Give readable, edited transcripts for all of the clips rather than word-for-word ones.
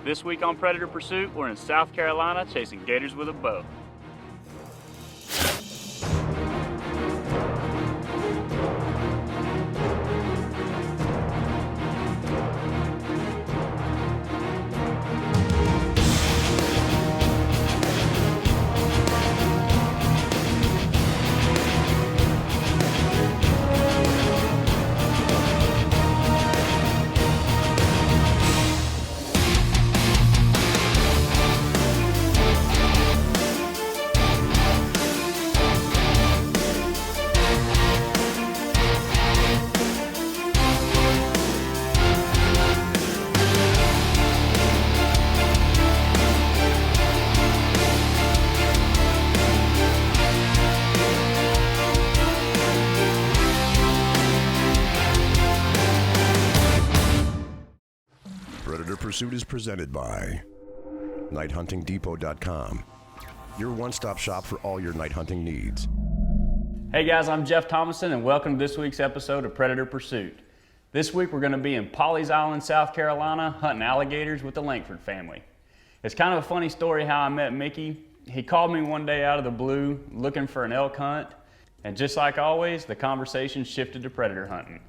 This week on Predator Pursuit, we're in South Carolina chasing gators with a bow. Predator Pursuit is presented by nighthuntingdepot.com, your one-stop shop for all your night hunting needs. Hey guys, I'm Jeff Thomason and welcome to this week's episode of Predator Pursuit. This week we're going to be in Pawleys Island, South Carolina, hunting alligators with the Langford family. It's kind of a funny story how I met Mickey. He called me one day out of the blue looking for an elk hunt, and just like always, the conversation shifted to predator hunting.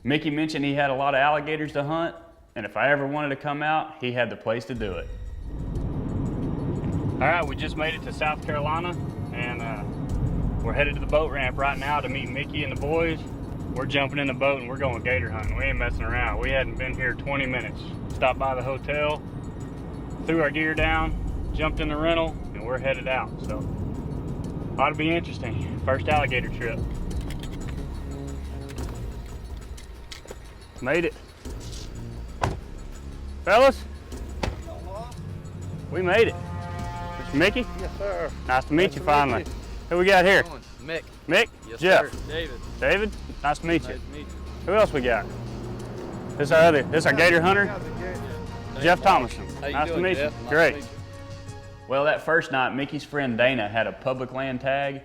Mickey mentioned he had a lot of alligators to hunt, and if I ever wanted to come out, he had the place to do it. All right, we just made it to South Carolina, and we're headed to the boat ramp right now to meet Mickey and the boys. We're jumping in the boat and we're going gator hunting. We ain't messing around. We hadn't been here 20 minutes. Stopped by the hotel, threw our gear down, jumped in the rental, and we're headed out. So, ought to be interesting. First alligator trip. Made it. Fellas, we made it. Mr. Mickey? Yes, sir. Nice to meet you finally. Who we got here? Mick. Mick? Yes, Jeff? sir. David. David? Nice to meet you. Nice to meet you. Who else we got? This our gator hunter? Jeff Thomason. How you Nice doing, to meet Jeff? you. Nice Great. to meet you. Well, that first night, Mickey's friend Dana had a public land tag,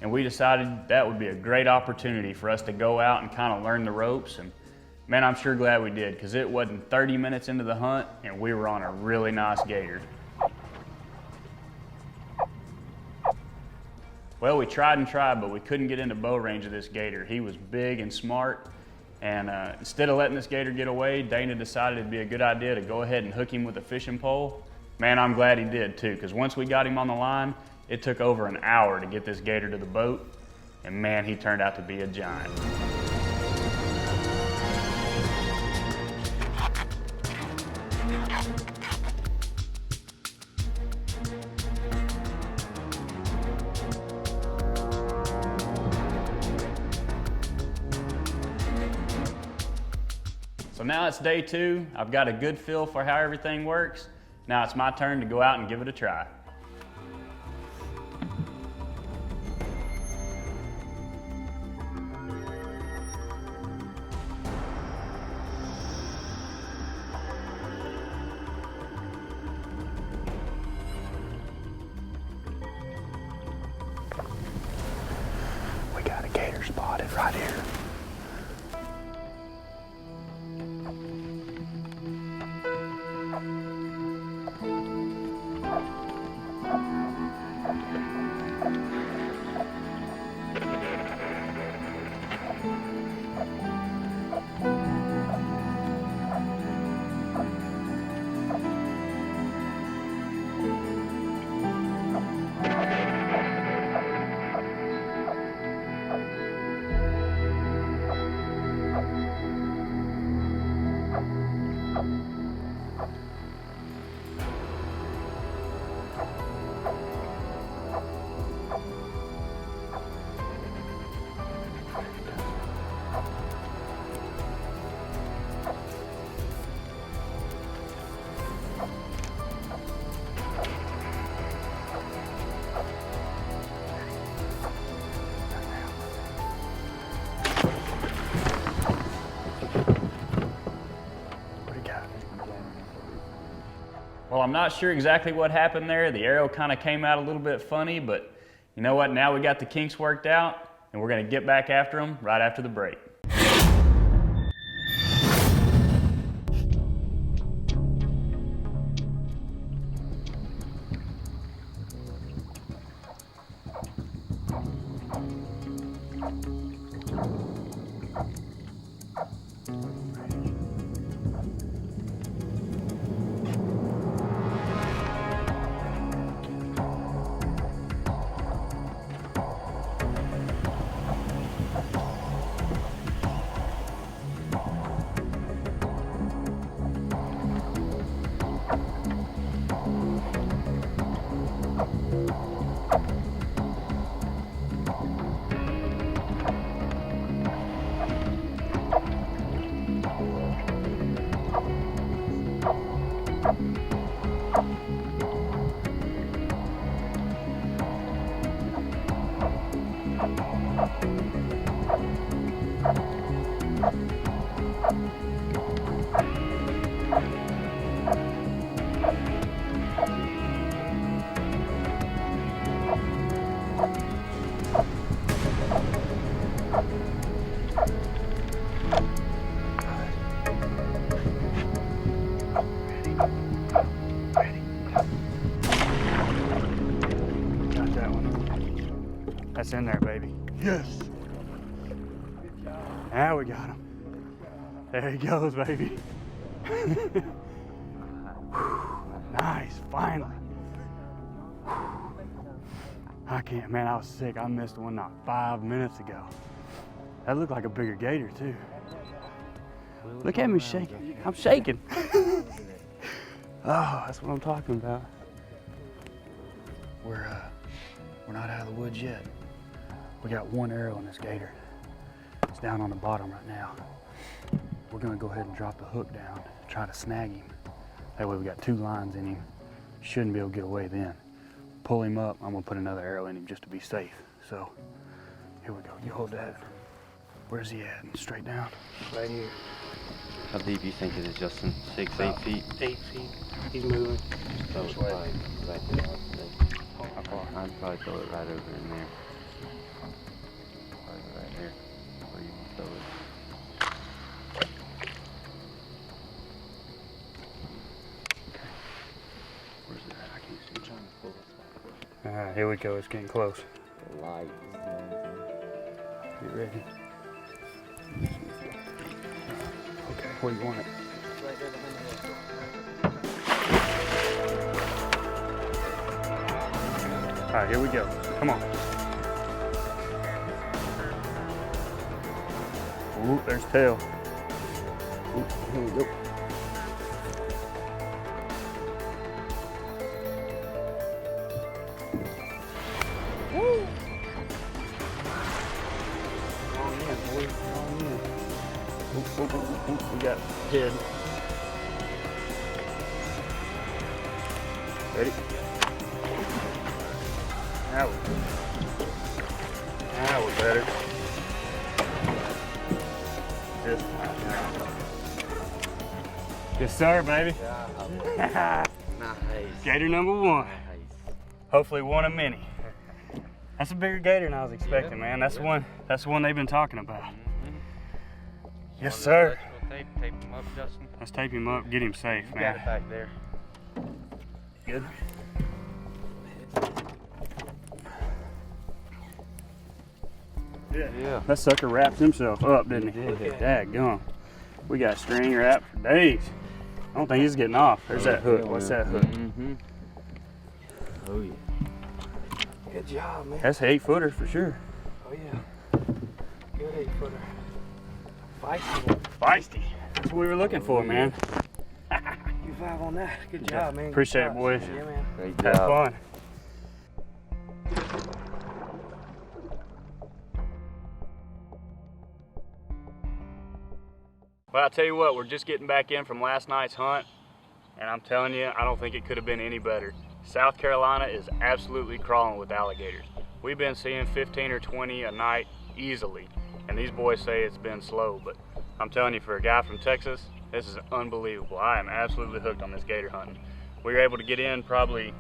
and we decided that would be a great opportunity for us to go out and kind of learn the ropes. And man, I'm sure glad we did, because it wasn't 30 minutes into the hunt, and we were on a really nice gator. Well, we tried and tried, but we couldn't get into bow range of this gator. He was big and smart, and instead of letting this gator get away, Dana decided it'd be a good idea to go ahead and hook him with a fishing pole. Man, I'm glad he did too, because once we got him on the line, it took over an hour to get this gator to the boat, and man, he turned out to be a giant. So now it's day 2. I've got a good feel for how everything works. Now it's my turn to go out and give it a try. We got a gator spotted right here. Well, I'm not sure exactly what happened there. The arrow kind of came out a little bit funny, but you know what? Now we got the kinks worked out, and we're going to get back after them right after the break. It's in there, baby. Yes. Now we got him. There he goes, baby. Nice, finally. I can't, man, I was sick. I missed one not 5 minutes ago. That looked like a bigger gator too. Look at me shaking. I'm shaking. Oh, that's what I'm talking about. We're not out of the woods yet. We got one arrow in this gator. It's down on the bottom right now. We're gonna go ahead and drop the hook down, try to snag him. That way we got 2 lines in him. Shouldn't be able to get away then. Pull him up, I'm gonna put another arrow in him just to be safe. So, here we go, you hold that. Where's he at? Straight down? Right here. How deep you think it is, Justin? 6, 8 feet? 8 feet. He's moving. So it's probably right there, I'd say. How far? I'd probably throw it right over in there. Probably right here, where you can throw it. Where's it at? I can't see. I'm trying to pull this back. All right, here we go, it's getting close. The light is Get ready. Okay, where do you want it? right there behind All right, here we go. Come on. Ooh, there's tail. Ooh, here we go. Woo! On in, boy. On in. We got head. Ready? Now we're better. Yes, sir, baby. Nice. Gator number 1. Nice. Hopefully one of many. That's a bigger gator than I was expecting, man. That's the one. That's the one they've been talking about. Yes, sir. Tape him up, Justin. Let's tape him up, get him safe, You got man. it back there. Good. Yeah. That sucker wrapped himself up, didn't he? He did. Daggone. We got string wrapped for days. I don't think he's getting off. There's that hook. What's that hook? Mm-hmm. Oh, yeah. Good job, man. That's an 8-footer for sure. Oh, yeah. Good 8-footer. Feisty one. Feisty. That's what we were looking for, man. You 5 on that. Good job, man. Good Appreciate it, job. boys. Yeah, man. Great Have job. fun. Well, I'll tell you what, we're just getting back in from last night's hunt, and I'm telling you, I don't think it could have been any better. South Carolina is absolutely crawling with alligators. We've been seeing 15 or 20 a night easily, and these boys say it's been slow, but I'm telling you, for a guy from Texas, this is unbelievable. I am absolutely hooked on this gator hunting. We were able to get in probably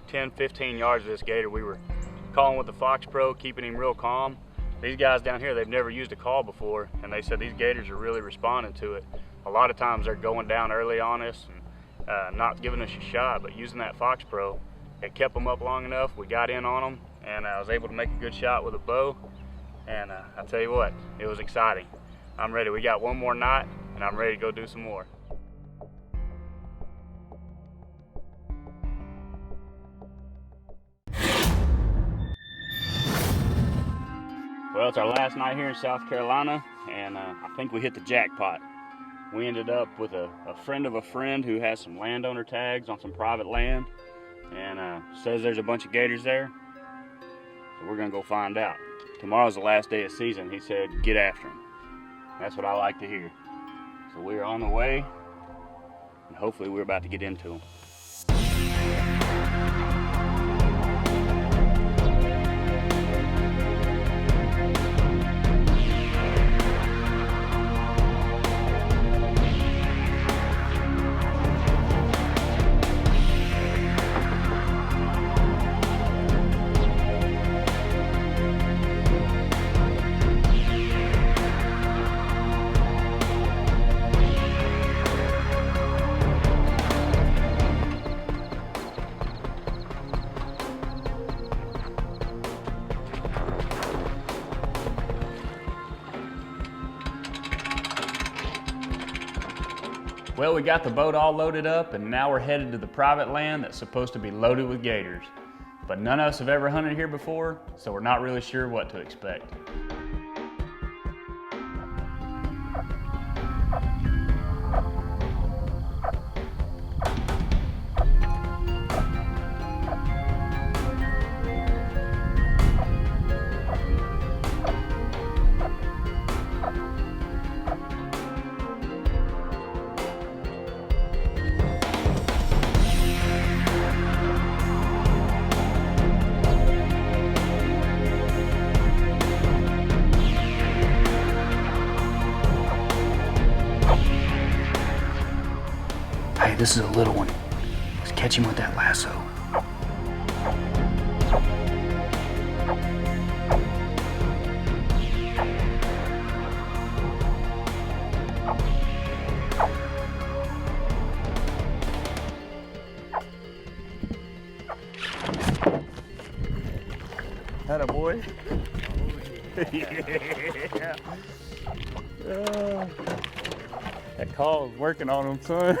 10, 15 yards of this gator. We were calling with the Fox Pro, keeping him real calm. These guys down here, they've never used a call before, and they said these gators are really responding to it. A lot of times they're going down early on us and not giving us a shot, but using that Fox Pro, it kept them up long enough. We got in on them, and I was able to make a good shot with a bow, and I'll tell you what, it was exciting. I'm ready. We got one more night, and I'm ready to go do some more. Well, it's our last night here in South Carolina, and I think we hit the jackpot. We ended up with a friend of a friend who has some landowner tags on some private land, and says there's a bunch of gators there. So we're gonna go find out. Tomorrow's the last day of season. He said, get after them. That's what I like to hear. So we're on the way, and hopefully we're about to get into them. Well, we got the boat all loaded up and now we're headed to the private land that's supposed to be loaded with gators. But none of us have ever hunted here before, so we're not really sure what to expect. Hey, this is a little one. Let's catch him with that lasso. Atta boy. Yeah. That call is working on him, son.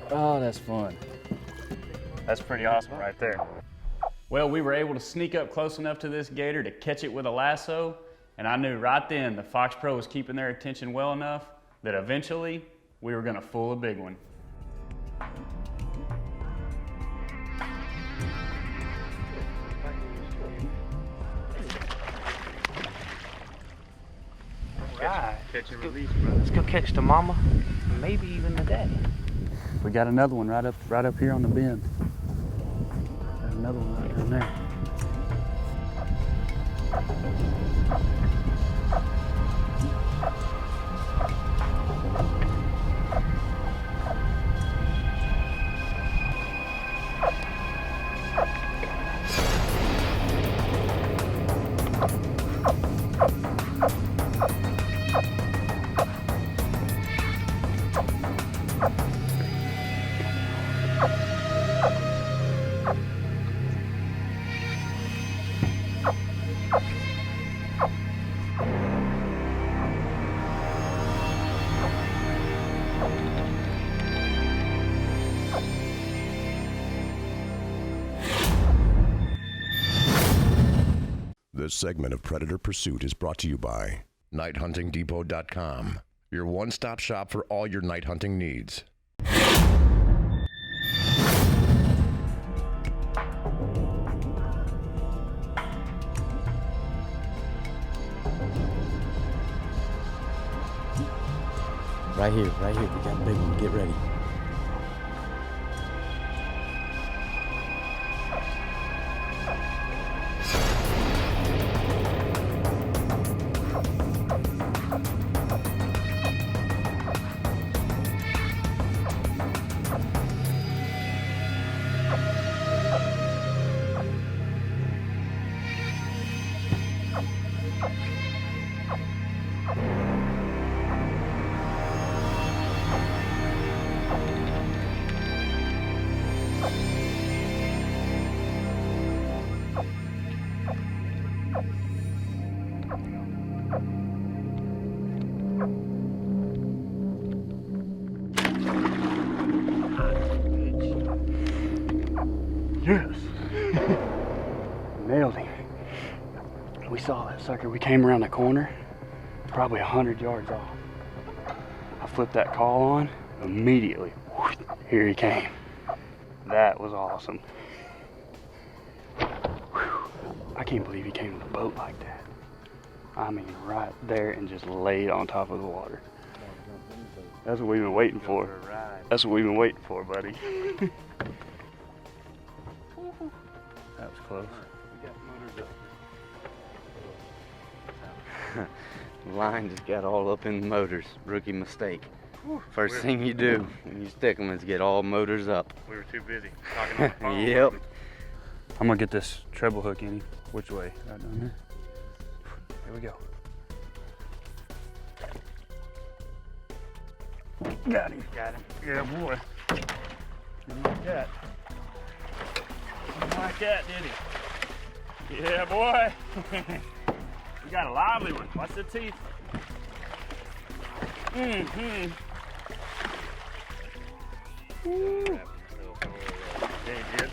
Oh, that's fun. That's pretty awesome right there. Well, we were able to sneak up close enough to this gator to catch it with a lasso, and I knew right then the Fox Pro was keeping their attention well enough that eventually we were gonna fool a big one. Right. Catch and release, brother. Let's go catch the mama, and maybe even the daddy. We got another one right up here on the bend. Got another one right down there. This segment of Predator Pursuit is brought to you by NightHuntingDepot.com, your one-stop shop for all your night hunting needs. Right here, we got a big one. Get ready. Yes. Nailed him. We saw that sucker. We came around the corner, probably 100 yards off. I flipped that call on, immediately, whoosh, here he came. That was awesome. Whew. I can't believe he came to the boat like that. I mean, right there and just laid on top of the water. That's what we've been waiting for. That's what we've been waiting for, buddy. That was close. Line just got all up in motors. Rookie mistake. First thing you do when you stick them is get all motors up. We were too busy talking on the phone. Yep. I'm gonna get this treble hook in. Which way? Right down there. Here we go. Got him. Got him. Yeah, boy. Didn't like that. Didn't like that, did he? Yeah, boy. We got a lively one. Watch the teeth. Mm-hmm. There you go.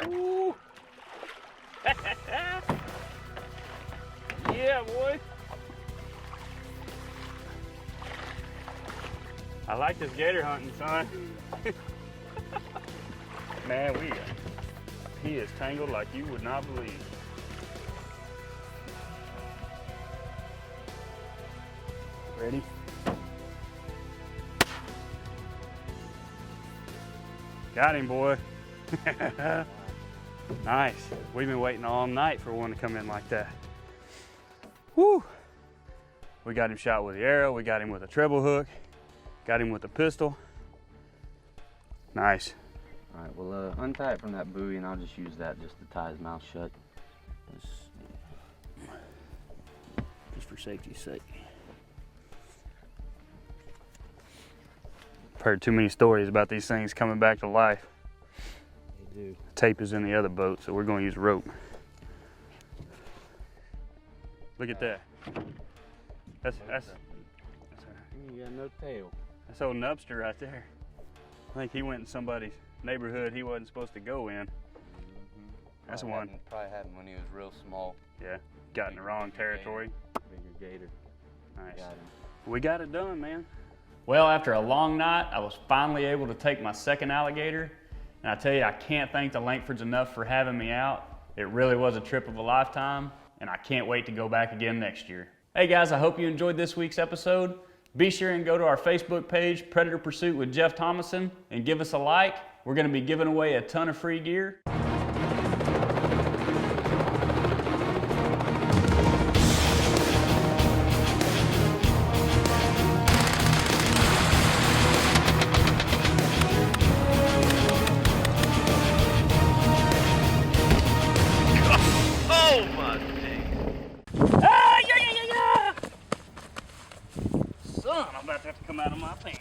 Ooh. Yeah, boy. I like this gator hunting, son. Man, he is tangled like you would not believe. Ready? Got him, boy. Nice. We've been waiting all night for one to come in like that. Woo! We got him shot with the arrow. We got him with a treble hook. Got him with a pistol. Nice. All right, well, untie it from that buoy, and I'll just use that just to tie his mouth shut. Just for safety's sake. I've heard too many stories about these things coming back to life. They do. Tape is in the other boat, so we're going to use rope. Look at that. That's You got no tail. That's old Nubster right there. I think he went in somebody's neighborhood he wasn't supposed to go in. That's one. Probably had him when he was real small. Yeah, got in the wrong territory. Bigger gator. Nice. Got him. We got it done, man. Well, after a long night, I was finally able to take my second alligator. And I tell you, I can't thank the Langfords enough for having me out. It really was a trip of a lifetime, and I can't wait to go back again next year. Hey guys, I hope you enjoyed this week's episode. Be sure and go to our Facebook page, Predator Pursuit with Jeff Thomason, and give us a like. We're going to be giving away a ton of free gear. Son, I'm about to have to come out of my pants.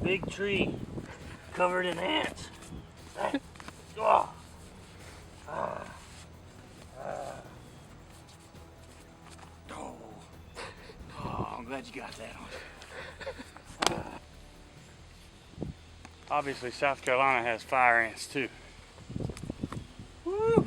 Big tree covered in ants. Oh. Oh, I'm glad you got that one. Obviously, South Carolina has fire ants too. Woo!